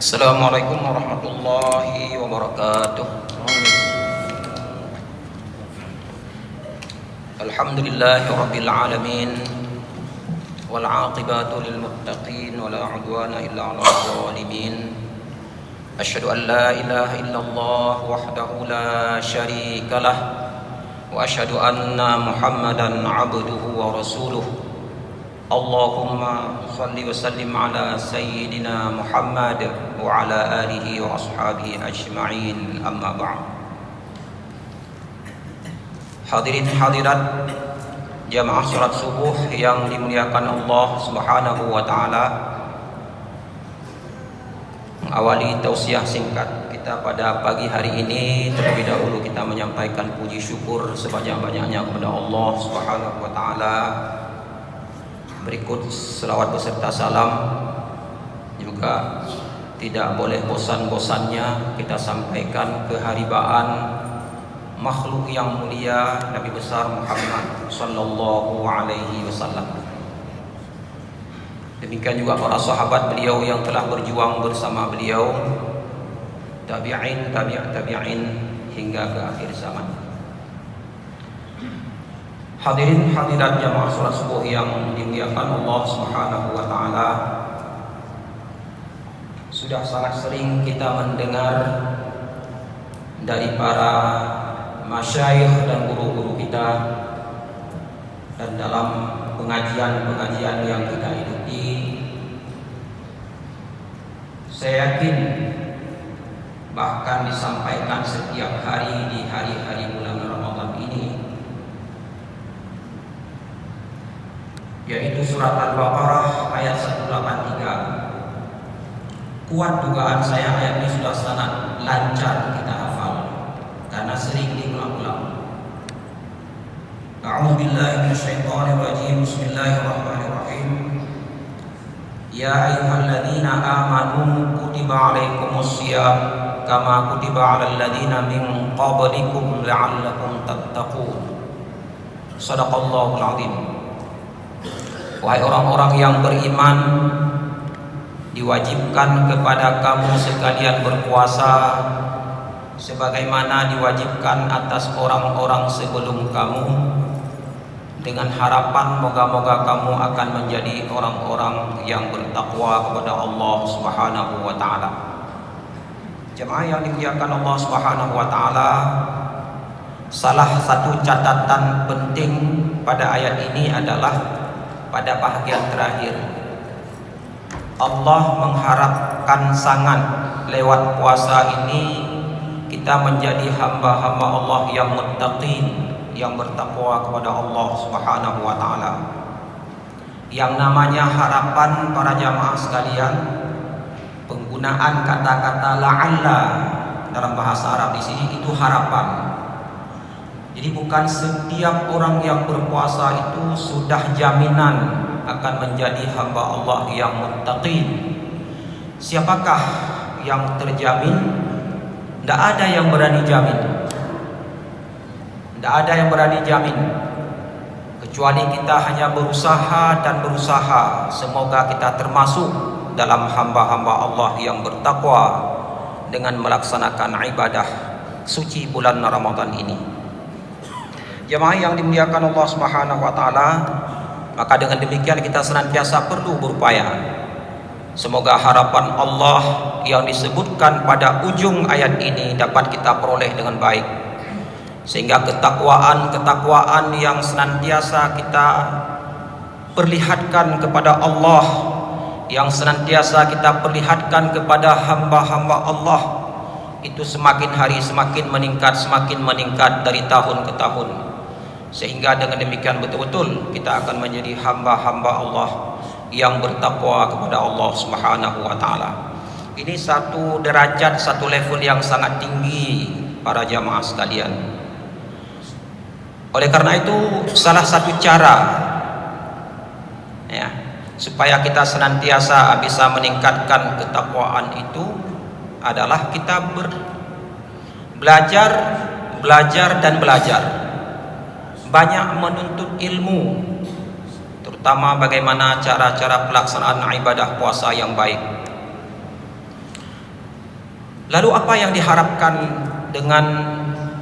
Assalamualaikum warahmatullahi wabarakatuh. Alhamdulillahi rabbil alamin, wal aqibatu lil muttaqin, wala udwana illa 'alal zalimin. Asyhadu an la ilaha illallah wahdahu la syarikalah, wa asyhadu anna Muhammadan 'abduhu wa rasuluh. Allahumma salli wa sallim ala sayyidina Muhammad wa ala alihi wa ashabihi ajma'in, amma ba'd. Hadirin hadirat jamaah salat subuh yang dimuliakan Allah Subhanahu wa taala. Mengawali tausiah singkat kita pada pagi hari ini, terlebih dahulu kita menyampaikan puji syukur sebanyak-banyaknya kepada Allah Subhanahu wa taala. Berikut selawat beserta salam juga tidak boleh bosan-bosannya kita sampaikan keharibaan makhluk yang mulia Nabi besar Muhammad sallallahu alaihi wasallam. Demikian juga para sahabat beliau yang telah berjuang bersama beliau, tabi'in, tabi'in hingga ke akhir zaman. Hadirin hadirat jamaah salat subuh yang dimuliakan Allah Subhanahu wa taala. Sudah sangat sering kita mendengar dari para masyayikh dan guru-guru kita, dan dalam pengajian-pengajian yang kita ikuti, saya yakin bahkan disampaikan setiap hari di hari-hari bulan Ramadan ini, yaitu surat Al-Baqarah ayat 183. Kuat dugaan saya ayat ini sudah sangat lancar kita hafal karena sering diulang-ulang. A'udzu billahi minasyaitonir rajim. Bismillahirrahmanirrahim. Ya ayyuhalladzina amanu kutiba 'alaikumus shiyam kama kutiba 'alal ladzina min qablikum la'allakum tattaqun. Shadaqallahul 'azim. Wahai orang-orang yang beriman, diwajibkan kepada kamu sekalian berpuasa sebagaimana diwajibkan atas orang-orang sebelum kamu, dengan harapan moga-moga kamu akan menjadi orang-orang yang bertakwa kepada Allah Subhanahu wa taala. Jemaah yang dimuliakan Allah Subhanahu wa taala, salah satu catatan penting pada ayat ini adalah pada bahagian terakhir Allah mengharapkan sangat lewat puasa ini kita menjadi hamba-hamba Allah yang muttaqin, yang bertakwa kepada Allah Subhanahu wa taala. Yang namanya harapan para jamaah sekalian, penggunaan kata-kata la'alla dalam bahasa Arab di sini itu harapan. Jadi bukan setiap orang yang berpuasa itu sudah jaminan akan menjadi hamba Allah yang muttaqin. Siapakah yang terjamin? Tidak ada yang berani jamin. Tidak ada yang berani jamin, kecuali kita hanya berusaha dan berusaha. Semoga kita termasuk dalam hamba-hamba Allah yang bertakwa dengan melaksanakan ibadah suci bulan Ramadan ini. Jemaah yang dimuliakan Allah Subhanahu wa taala, maka dengan demikian kita senantiasa perlu berupaya. Semoga harapan Allah yang disebutkan pada ujung ayat ini dapat kita peroleh dengan baik, sehingga ketakwaan yang senantiasa kita perlihatkan kepada Allah, yang senantiasa kita perlihatkan kepada hamba-hamba Allah, itu semakin hari semakin meningkat dari tahun ke tahun, sehingga dengan demikian betul-betul kita akan menjadi hamba-hamba Allah yang bertakwa kepada Allah Subhanahu wa taala. Ini satu derajat, satu level yang sangat tinggi para jamaah sekalian. Oleh karena itu, salah satu cara ya, supaya kita senantiasa bisa meningkatkan ketakwaan itu adalah kita belajar dan belajar. Banyak menuntut ilmu, terutama bagaimana cara-cara pelaksanaan ibadah puasa yang baik. Lalu apa yang diharapkan dengan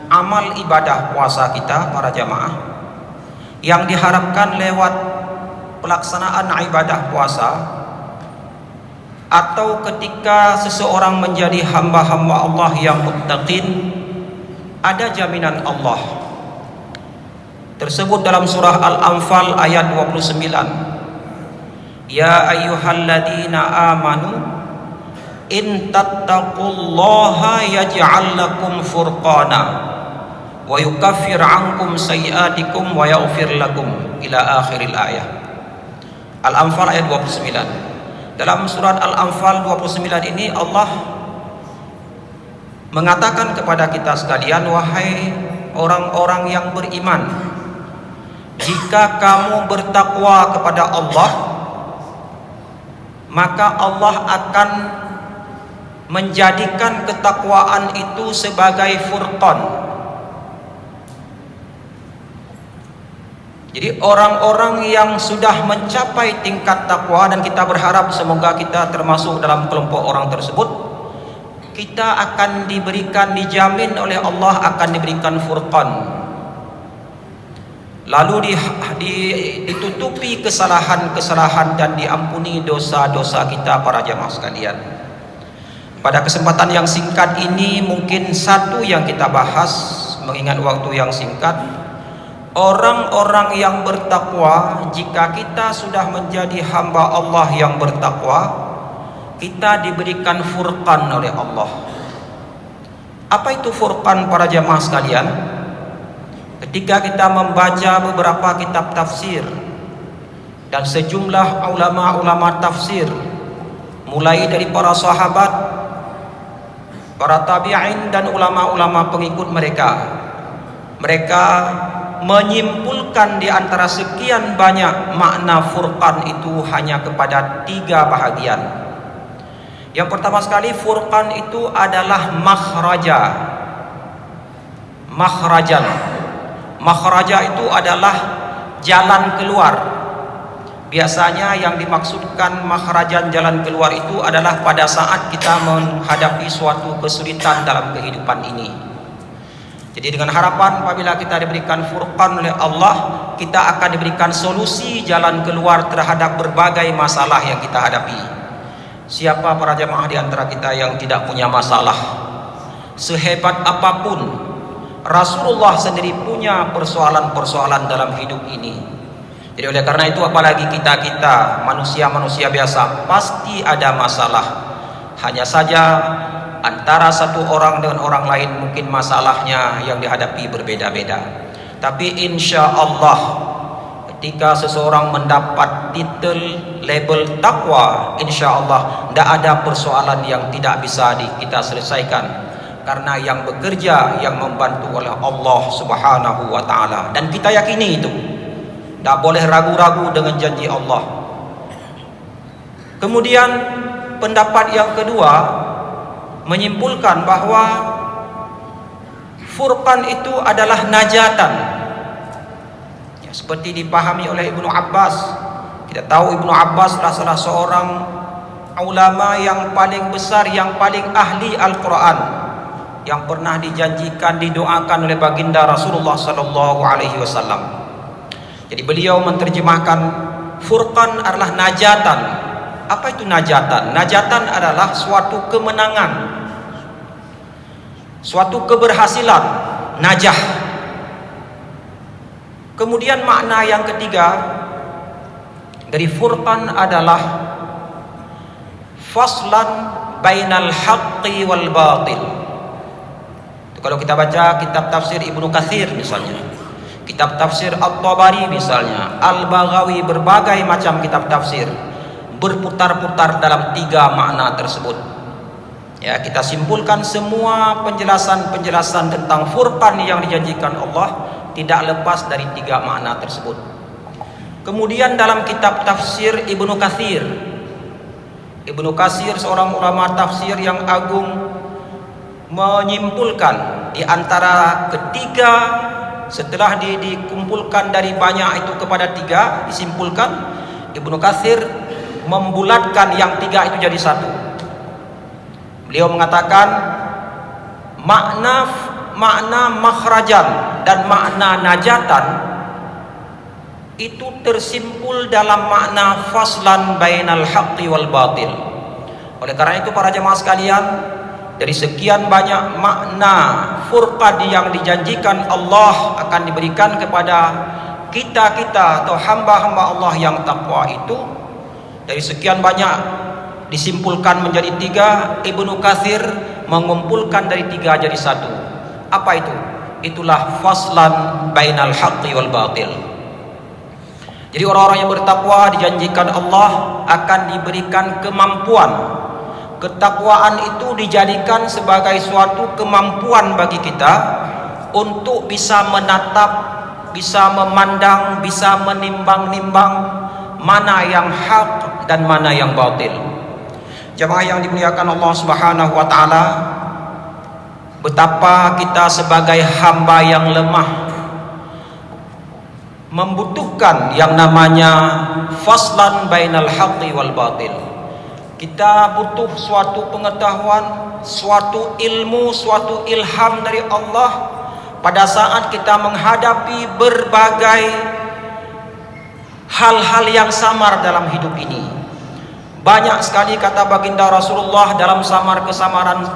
amal ibadah puasa kita para jamaah? Yang diharapkan lewat pelaksanaan ibadah puasa atau ketika seseorang menjadi hamba-hamba Allah yang muttaqin, ada jaminan Allah tersebut dalam surah Al-Anfal ayat 29. Ya ayyuhalladzina amanu in tattaqullaha yaj'al lakum furqana wa yukaffir 'ankum sayi'atikum wa yaghfir lakum ila akhiril ayah. Al-Anfal ayat 29. Dalam surat Al-Anfal 29 ini Allah mengatakan kepada kita sekalian, wahai orang-orang yang beriman, jika kamu bertakwa kepada Allah, maka Allah akan menjadikan ketakwaan itu sebagai furqan. Jadi orang-orang yang sudah mencapai tingkat takwa, dan kita berharap semoga kita termasuk dalam kelompok orang tersebut, kita akan diberikan, dijamin oleh Allah akan diberikan furqan, lalu ditutupi kesalahan-kesalahan dan diampuni dosa-dosa kita para jamaah sekalian. Pada kesempatan yang singkat ini mungkin satu yang kita bahas, mengingat waktu yang singkat, orang-orang yang bertakwa, jika kita sudah menjadi hamba Allah yang bertakwa, kita diberikan furqan oleh Allah. Apa itu furqan para jamaah sekalian? Ketika kita membaca beberapa kitab tafsir dan sejumlah ulama-ulama tafsir, mulai dari para sahabat, para tabi'in dan ulama-ulama pengikut mereka, mereka menyimpulkan di antara sekian banyak makna furqan itu hanya kepada 3 bahagian. Yang pertama sekali, furqan itu adalah makhrajan. Makhraja itu adalah jalan keluar. Biasanya yang dimaksudkan makhrajan, jalan keluar itu adalah pada saat kita menghadapi suatu kesulitan dalam kehidupan ini. Jadi dengan harapan apabila kita diberikan furqan oleh Allah, kita akan diberikan solusi jalan keluar terhadap berbagai masalah yang kita hadapi. Siapa para jamaah di antara kita yang tidak punya masalah? Sehebat apapun, Rasulullah sendiri punya persoalan-persoalan dalam hidup ini. Jadi oleh karena itu, apalagi kita manusia-manusia biasa, pasti ada masalah. Hanya saja antara satu orang dengan orang lain mungkin masalahnya yang dihadapi berbeda-beda. Tapi insya Allah ketika seseorang mendapat titel label takwa, insya Allah tidak ada persoalan yang tidak bisa kita selesaikan, karena yang bekerja, yang membantu oleh Allah Subhanahu wa ta'ala, dan kita yakini itu, tidak boleh ragu-ragu dengan janji Allah. Kemudian pendapat yang kedua menyimpulkan bahwa furqan itu adalah najatan, ya, seperti dipahami oleh Ibnu Abbas. Kita tahu Ibnu Abbas adalah salah seorang ulama yang paling besar, yang paling ahli Al-Quran, yang pernah dijanjikan, didoakan oleh baginda Rasulullah sallallahu alaihi wasallam. Jadi beliau menerjemahkan furqan adalah najatan. Apa itu najatan? Najatan adalah suatu kemenangan, suatu keberhasilan, najah. Kemudian makna yang ketiga dari furqan adalah faslan bainal haqqi wal batil. Kalau kita baca kitab tafsir Ibnu Katsir misalnya, kitab tafsir At-Tabari misalnya, Al-Baghawi, berbagai macam kitab tafsir berputar-putar dalam 3 makna tersebut. Ya, kita simpulkan semua penjelasan-penjelasan tentang furqan yang dijanjikan Allah tidak lepas dari 3 makna tersebut. Kemudian dalam kitab tafsir Ibnu Katsir, Ibnu Katsir seorang ulama tafsir yang agung, menyimpulkan di antara ketiga, setelah dikumpulkan dari banyak itu kepada 3, disimpulkan Ibnu Katsir membulatkan yang 3 itu jadi satu. Beliau mengatakan makna makhrajan dan makna najatan itu tersimpul dalam makna faslan bainal haqqi wal batil. Oleh karena itu para jemaah sekalian, dari sekian banyak makna furqan yang dijanjikan Allah akan diberikan kepada kita atau hamba-hamba Allah yang takwa itu, dari sekian banyak disimpulkan menjadi 3. Ibnu Katsir mengumpulkan dari 3 jadi 1. Apa itu? Itulah faslan bainal haqqi wal batil. Jadi orang-orang yang bertakwa dijanjikan Allah akan diberikan kemampuan. Ketakwaan itu dijadikan sebagai suatu kemampuan bagi kita untuk bisa menatap, bisa memandang, bisa menimbang-nimbang mana yang hak dan mana yang batil. Jemaah yang dimuliakan Allah Subhanahu wa taala, betapa kita sebagai hamba yang lemah membutuhkan yang namanya faslan bainal haqqi wal batil. Kita butuh suatu pengetahuan, suatu ilmu, suatu ilham dari Allah pada saat kita menghadapi berbagai hal-hal yang samar dalam hidup ini. Banyak sekali kata baginda Rasulullah dalam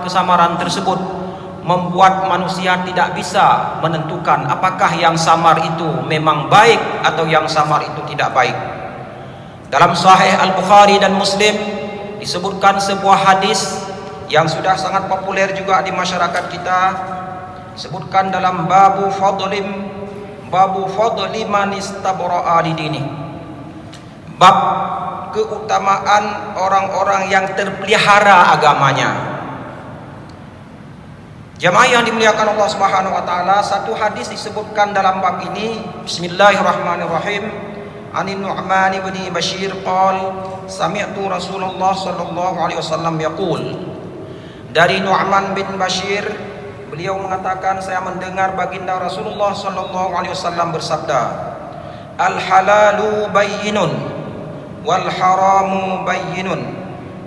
kesamaran tersebut membuat manusia tidak bisa menentukan apakah yang samar itu memang baik atau yang samar itu tidak baik. Dalam Sahih Al-Bukhari dan Muslim disebutkan sebuah hadis yang sudah sangat populer juga di masyarakat kita, disebutkan dalam babu fadli man istabra'a lidini, bab keutamaan orang-orang yang terpelihara agamanya. Jemaah yang dimuliakan Allah Subhanahu wa taala, satu hadis disebutkan dalam bab ini. Bismillahirrahmanirrahim. Anin Nu'man bin Bashir qala sami'tu Rasulullah sallallahu alaihi wasallam yaqul. Dari Nu'man bin Bashir, beliau mengatakan, saya mendengar baginda Rasulullah sallallahu alaihi wasallam bersabda, al halalu bayyinun wal haramu bayyinun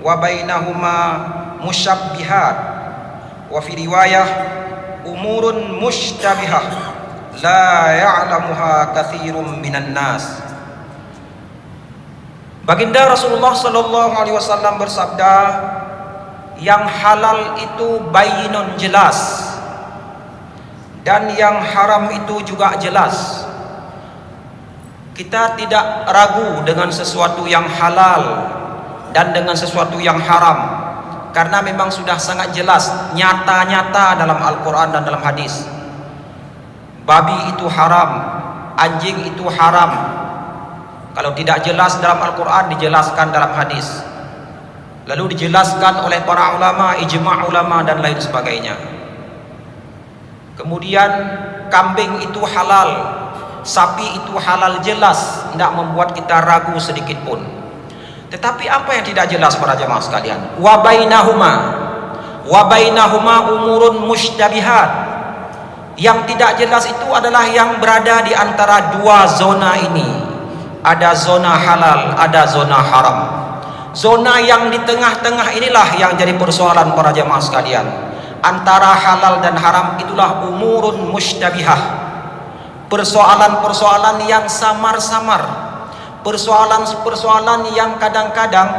wa bainahuma musyabbihat. Wa fi riwayah umurun mushtabihah la ya'lamuha katsirun minan nas. Baginda Rasulullah sallallahu alaihi wasallam bersabda, yang halal itu bayyinun, jelas, dan yang haram itu juga jelas. Kita tidak ragu dengan sesuatu yang halal dan dengan sesuatu yang haram, karena memang sudah sangat jelas, nyata-nyata dalam Al-Quran dan dalam hadis. Babi itu haram, anjing itu haram. Kalau tidak jelas dalam Al-Quran, dijelaskan dalam hadis, lalu dijelaskan oleh para ulama, ijma' ulama dan lain sebagainya. Kemudian kambing itu halal, sapi itu halal, jelas, tidak membuat kita ragu sedikit pun. Tetapi apa yang tidak jelas para jemaah sekalian? Wa bainahuma umurun mushtabihat. Yang tidak jelas itu adalah yang berada di antara dua zona ini. Ada zona halal, ada zona haram. Zona yang di tengah-tengah inilah yang jadi persoalan para jemaah sekalian. Antara halal dan haram itulah umurun mushtabihah. Persoalan-persoalan yang samar-samar, persoalan-persoalan yang kadang-kadang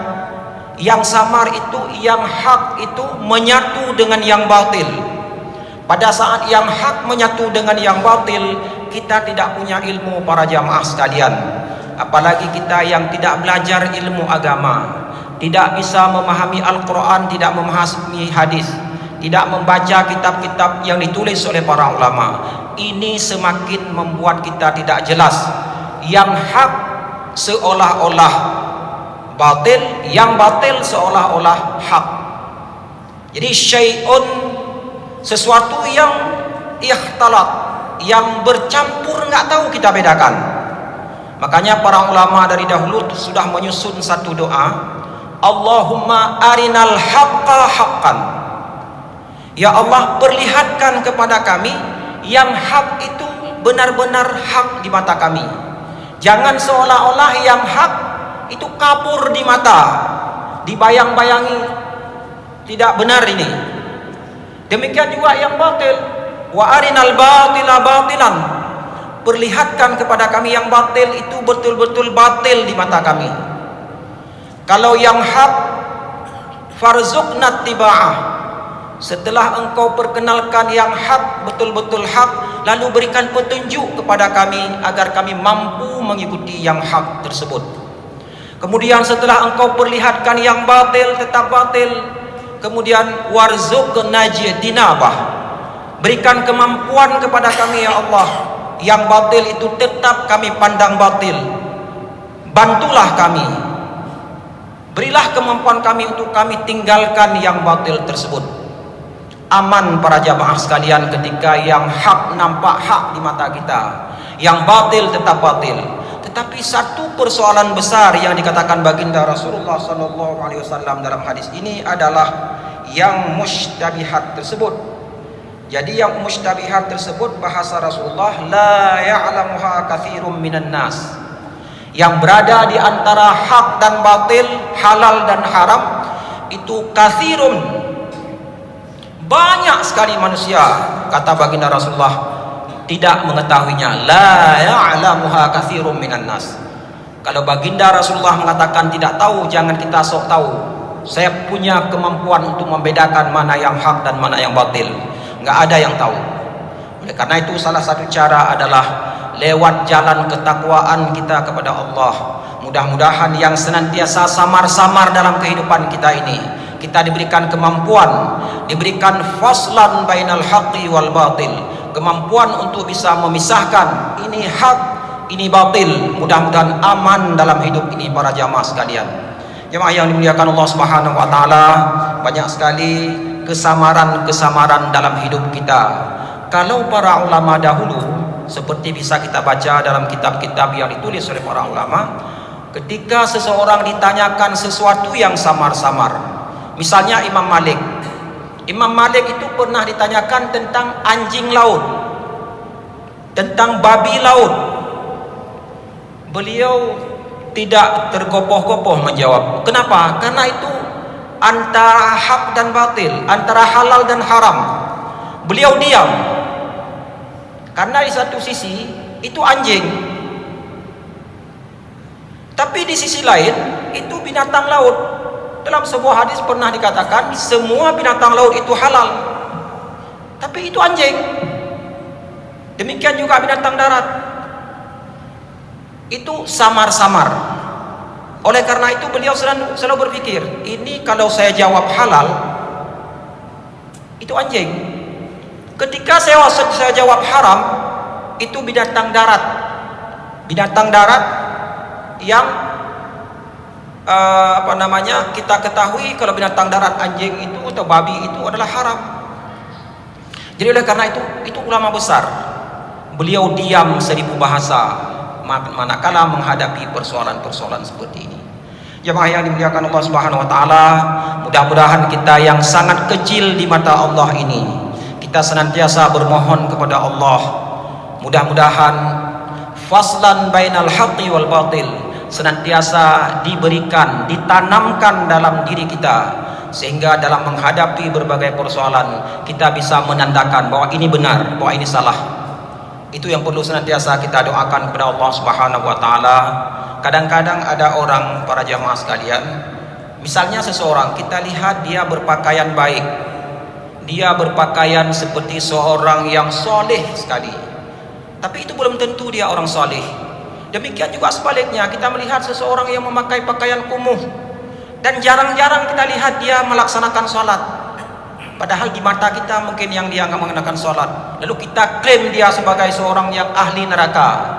yang samar itu, yang hak itu menyatu dengan yang batil. Pada saat yang hak menyatu dengan yang batil, kita tidak punya ilmu para jamaah sekalian. Apalagi kita yang tidak belajar ilmu agama, tidak bisa memahami Al-Quran, tidak memahami hadis, tidak membaca kitab-kitab yang ditulis oleh para ulama. Ini semakin membuat kita tidak jelas. Yang hak seolah-olah batil, yang batil seolah-olah hak. Jadi syai'un, sesuatu yang ikhtalat, yang bercampur, nggak tahu kita bedakan. Makanya para ulama dari dahulu sudah menyusun satu doa, Allahumma arinal haqqa haqqan. Ya Allah, perlihatkan kepada kami yang hak itu benar-benar hak di mata kami. Jangan seolah-olah yang hak itu kabur di mata, dibayang-bayangi, tidak benar ini. Demikian juga yang batil. Wa arinal batila batilan. Perlihatkan kepada kami yang batil itu betul-betul batil di mata kami. Kalau yang hak, farzuqna tiba'ah. Setelah engkau perkenalkan yang hak, betul-betul hak, lalu berikan petunjuk kepada kami agar kami mampu mengikuti yang hak tersebut. Kemudian setelah engkau perlihatkan yang batil tetap batil, kemudian warzuqna tinabah. Berikan kemampuan kepada kami ya Allah, yang batil itu tetap kami pandang batil. Bantulah kami, berilah kemampuan kami untuk kami tinggalkan yang batil tersebut. Aman para jamaah sekalian ketika yang hak nampak hak di mata kita, yang batil tetap batil. Tetapi satu persoalan besar yang dikatakan baginda Rasulullah SAW dalam hadis ini adalah yang mushtabihat tersebut. Jadi yang mushtabihat tersebut bahasa Rasulullah, la ya'lamuha katsirum minan nas. Yang berada di antara hak dan batil, halal dan haram, itu katsirun, banyak sekali manusia, kata baginda Rasulullah, tidak mengetahuinya. La ya'lamuha katsirum minan nas. Kalau baginda Rasulullah mengatakan tidak tahu, jangan kita sok tahu. Saya punya kemampuan untuk membedakan mana yang hak dan mana yang batil. Enggak ada yang tahu. Oleh karena itu salah satu cara adalah lewat jalan ketakwaan kita kepada Allah. Mudah-mudahan yang senantiasa samar-samar dalam kehidupan kita ini, kita diberikan kemampuan, diberikan faslan bainal haqqi wal batil, kemampuan untuk bisa memisahkan ini hak, ini batil. Mudah-mudahan aman dalam hidup ini para jamaah sekalian. Jamaah yang dimuliakan Allah Subhanahu wa taala, banyak sekali kesamaran-kesamaran dalam hidup kita. Kalau para ulama dahulu, seperti bisa kita baca dalam kitab-kitab yang ditulis oleh para ulama, ketika seseorang ditanyakan sesuatu yang samar-samar, misalnya Imam Malik. Imam Malik itu pernah ditanyakan tentang anjing laut, tentang babi laut. Beliau tidak tergopoh-gopoh menjawab. Kenapa? Karena itu antara hak dan batil, antara halal dan haram. Beliau diam. Karena di satu sisi itu anjing, tapi di sisi lain itu binatang laut. Dalam sebuah hadis pernah dikatakan semua binatang laut itu halal, tapi itu anjing. Demikian juga binatang darat, itu samar-samar. Oleh karena itu beliau selalu berpikir, ini kalau saya jawab halal, itu anjing. Ketika saya jawab haram, itu binatang darat. Binatang darat yang kita ketahui kalau binatang darat anjing itu atau babi itu adalah haram. Jadi oleh karena itu ulama besar, beliau diam seribu bahasa manakala menghadapi persoalan-persoalan seperti ini. Jemaah yang dimuliakan Allah Subhanahu wa taala, mudah-mudahan kita yang sangat kecil di mata Allah ini, kita senantiasa bermohon kepada Allah, mudah-mudahan faslan bainal haqqi wal batil senantiasa diberikan, ditanamkan dalam diri kita, sehingga dalam menghadapi berbagai persoalan kita bisa menandakan bahwa ini benar, bahwa ini salah. Itu yang perlu senantiasa kita doakan kepada Allah Subhanahu wa taala. Kadang-kadang ada orang, para jamaah sekalian, misalnya seseorang kita lihat dia berpakaian baik, dia berpakaian seperti seorang yang soleh sekali, tapi itu belum tentu dia orang soleh. Demikian juga sebaliknya, kita melihat seseorang yang memakai pakaian kumuh dan jarang-jarang kita lihat dia melaksanakan sholat, padahal di mata kita mungkin yang dia nggak mengenakan sholat, lalu kita klaim dia sebagai seorang yang ahli neraka.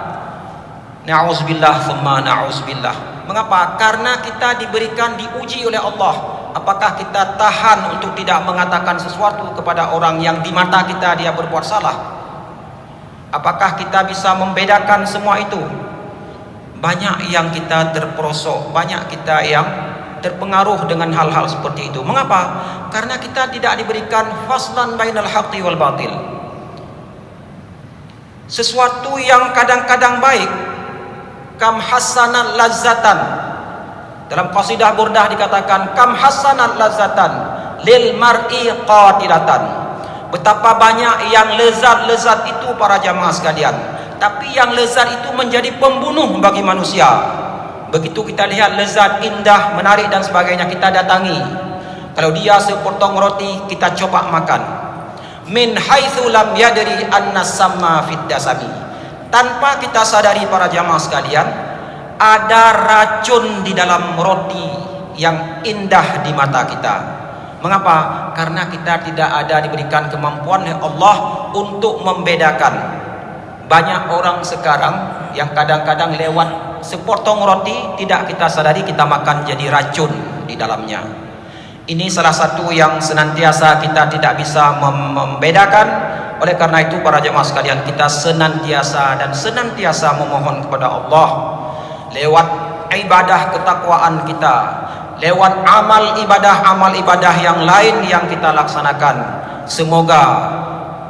Na'udzubillah thumma na'udzubillah. Mengapa? Karena kita diberikan, diuji oleh Allah. Apakah kita tahan untuk tidak mengatakan sesuatu kepada orang yang di mata kita dia berbuat salah? Apakah kita bisa membedakan semua itu? Banyak yang kita terperosok, banyak kita yang terpengaruh dengan hal-hal seperti itu. Mengapa? Karena kita tidak diberikan faslan bainal haqqi wal batil. Sesuatu yang kadang-kadang baik, kam hasanat lazatan. Dalam qasidah Burdah dikatakan kam hasanat lazatan lil mar'i qatilatan. Betapa banyak yang lezat-lezat itu para jamaah sekalian. Tapi yang lezat itu menjadi pembunuh bagi manusia. Begitu kita lihat lezat, indah, menarik dan sebagainya, kita datangi. Kalau dia sepotong roti, kita coba makan. Min haitsu lam yadri anna samma fid dasami. Tanpa kita sadari para jamaah sekalian, ada racun di dalam roti yang indah di mata kita. Mengapa? Karena kita tidak ada diberikan kemampuan oleh Allah untuk membedakan. Banyak orang sekarang yang kadang-kadang lewat sepotong roti, tidak kita sadari kita makan jadi racun di dalamnya. Ini salah satu yang senantiasa kita tidak bisa membedakan. Oleh karena itu para jemaah sekalian, kita senantiasa memohon kepada Allah lewat ibadah ketakwaan kita, lewat amal ibadah yang lain yang kita laksanakan. Semoga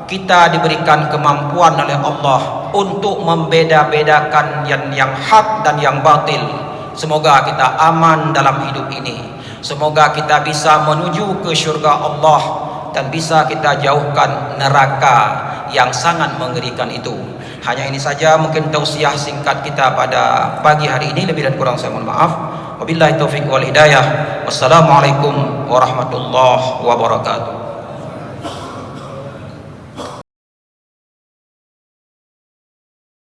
kita diberikan kemampuan oleh Allah untuk membeda-bedakan yang hak dan yang batil. Semoga kita aman dalam hidup ini. Semoga kita bisa menuju ke syurga Allah dan bisa kita jauhkan neraka yang sangat mengerikan itu. Hanya ini saja mungkin tausiah singkat kita pada pagi hari ini. Lebih dan kurang saya mohon maaf. Wabillahi taufiq wal hidayah. Wassalamualaikum warahmatullahi wabarakatuh.